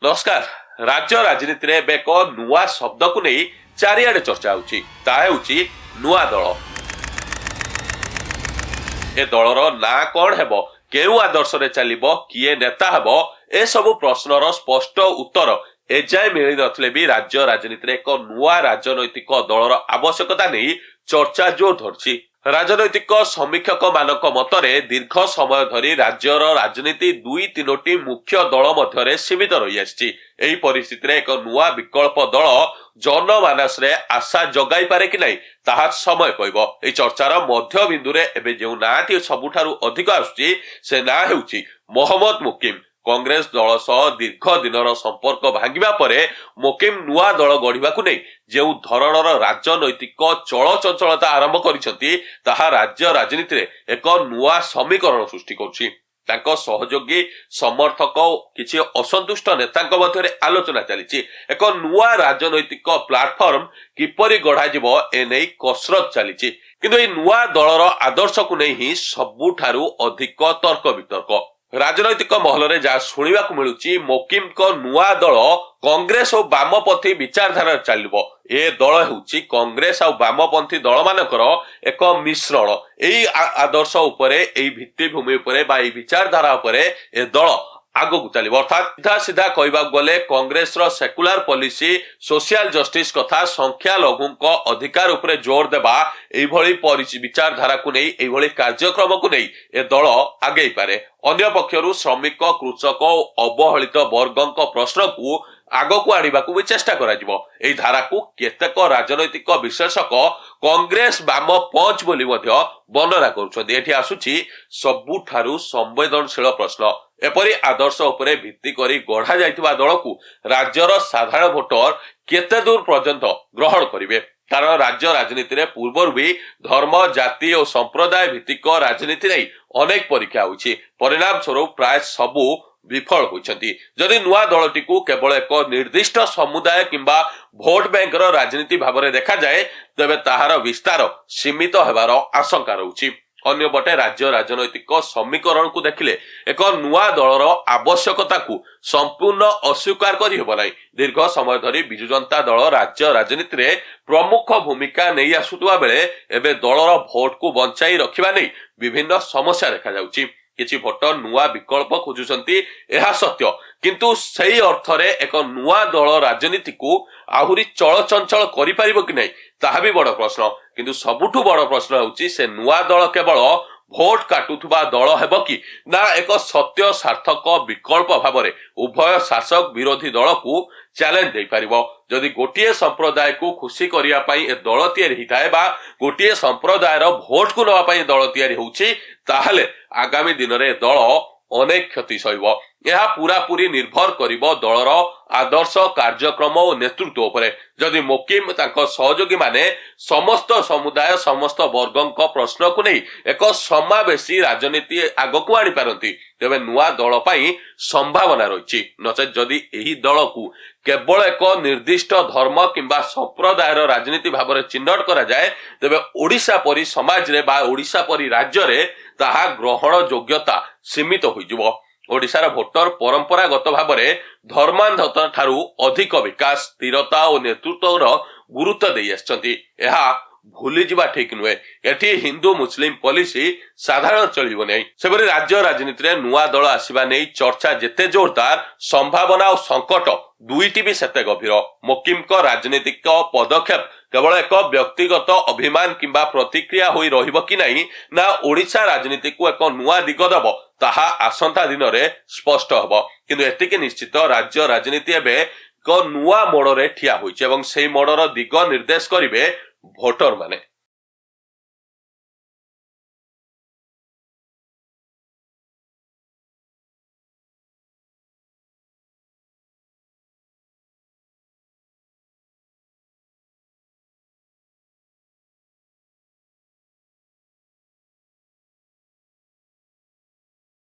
नमस्कार। राज्य राजनीति रे एक नुआ शब्द को नहीं चारिआडे चर्चा होची ता हेउची नुआ दल। ए दलर ना कौन हेबो, केउ आदर्श रे चलिबो, किए नेता हेबो, ए सब प्रश्नर स्पष्ट उत्तर एजाए मिली नथिले भी राज्य राजनीति रे एक नुआ राजनैतिक दलर आवश्यकता नहीं चर्चा जोर धरछि। राजनैतिक समीक्षक मानक मतरे दीर्घ समय धरी राज्यर राजनीति दुई तीनोटी मुख्य दल मध्यरे सीमित रही आछि। एही परिस्थिति रे एक नुआ विकल्प दल जनमानस रे आशा जगाई पारे कि नहीं ताहा समय कहबो। एही चर्चार मध्य बिंदु रे एबे जेउ नाटी सबुठारु अधिक आछि से ना हेउछि मोहम्मद मुकिम। कांग्रेस दल सह दीर्घ दिनर संपर्क भांगिबा परे मुकिम नुआ दल गढ़िबाकु नै जेउ धरणर राजनैतिक चलचंचलता आरंभ करिसंती ताहा राज्य राजनीति रे एक नुआ समीकरण सृष्टि करछि। तांको सहयोगी समर्थक किछि असंतुष्ट नेतांक मध्यरे आलोचना चलिछि। एक नुआ राजनैतिक प्लाटफॉर्म किपरि गढ़ा जिवो ए नै कसरत चलिछि। किंतु ए नुआ दलर आदर्श को नै ही सबुठारु अधिक तर्क वितर्क राजनैतिक महल रे जा शुणिबा को मिलुची मोकिम को नुआ दल कांग्रेस और वामपंथी विचारधारा चलिबो। ए दल हेउची कांग्रेस और वामपंथी दल मानकर एक मिश्रण। एई आदर्श उपरे एई भित्तिभूमि उपरे बा एई विचारधारा उपरे ए दल आगो को चलिबो। अर्थात सीधा सीधा कहबा गले कांग्रेस रो सेकुलर पॉलिसी सोशल जस्टिस कथा संख्या लघुंक अधिकार उपरे जोर देबा एई भली विचारधारा को नै एई भली कार्यक्रम को नै ए दल आगेई पारे। अन्य पक्षरु श्रमिक कृषक अवहेलित वर्गक प्रश्न को आगो को आनिबा को भी चेष्टा करा जिवो। एई धारा को केतेक राजनैतिक विशेषक कांग्रेस वाम पंच बोली मध्य वर्णना करूछन्ती। एठी आसुची सबुठारु संवेदनशील प्रश्न एपरी आदर्श उपरे भित्ति करी गढ़ा जाइतिबा दल को राज्यर साधारण भोटर केते दूर पर्यंत ग्रहण करिवे। कारण राज्य राजनीति रे पूर्वरु भी धर्म जाति और संप्रदाय भित्तिक राजनीति नै अनेक परीक्षा होइछि। परिणाम स्वरूप प्राय सबु विफल होइछन्ति। जदि नुआ दलटी को केवल एक निर्दिष्ट समुदाय किंबा भोट बैंक राजनीति भावरे देखा जाए तेबे ताहार विस्तार सीमित हेबार आशंका रहुछि। अन्य बटे राज्य राजनैतिक समीकरण को देखिले एक नुआ दलर आवश्यकता को संपूर्ण अस्वीकार करि हेबो नै। दीर्घ समय धरी बिजु जनता दल राज्य राजनीति रे प्रमुख भूमिका नै आसुतबा बेले एबे दलर भोट को बंचाई रखिबा नै विभिन्न समस्या देखा जाउछि। किछि भोटर नुआ विकल्प खोजुछन्ती एहा सत्य, किंतु सही अर्थ रे एक नुआ दल राजनीति को आहुरी चलचंचल करि परिबो कि नै ताहा भी बड़ प्रश्न। किंतु सबुठु बड़ प्रश्न होउछि से नुआ दल केवल भोट काटुथुबा दल हेबो कि ना एक सत्य सार्थक विकल्प भावरे उभय शासक विरोधी दल को चैलेंज दे पारिबो। जदि गोटिए संप्रदाय को खुशी करिया पई ए दल तयारी हिताए बा गोटिए संप्रदायर भोट को नवा पई दल तयारी होउछि ताहले आगामी दिन रे दल अनेक क्षति सहिबो। यह पूरा पूरी निर्भर करिबो दलर आदर्श कार्यक्रम और नेतृत्व उपरे। जदि मोकिम तांको सहयोगी माने समस्त समुदाय समस्त वर्गक प्रश्न को नहीं एक समावेशी राजनीति आगो को आनी पारंती तेबे नुआ दल पई संभावना रहिछि। नचेत जदि एही दल को केवल एक निर्दिष्ट धर्म किंबा संप्रदायर राजनीति भावरे चिन्हट करा जाए तेबे ओडिशा परि समाज रे बा ओडिशा परि राज्य रे ताहा ग्रहण योग्यता सीमित होइजिवो। ओडिशार भोटर परंपरागत भावरे धर्मांधता ठारू अधिक विकास स्थिरता और नेतृत्वर गुरुत्व दे आछंती। एहा भूली जिबा ठीक नुहे। एठी हिंदू मुस्लिम पॉलिसी साधारण चलिबो नै। सेबरे राज्य राजनीति रे नुआ दल आसीबा नै चर्चा जेते जोरदार संभावना और संकट दुईटी भी सेते गभीर। मोकिम को राजनीतिक पदक्षेप केवल एक व्यक्तिगत अभिमान किंबा प्रतिक्रिया होई रहिबो कि नहीं ना ओडिशा राजनीति को एक नुआ दिग देबो ताहा आसंता दिन रे स्पष्ट हबो। किंतु एतिके निश्चित राज्य राजनीति एबे नुआ मोड़ रे ठिया होइछ एवं सेही मोड़र दिग निर्देश करिवे भोटर माने।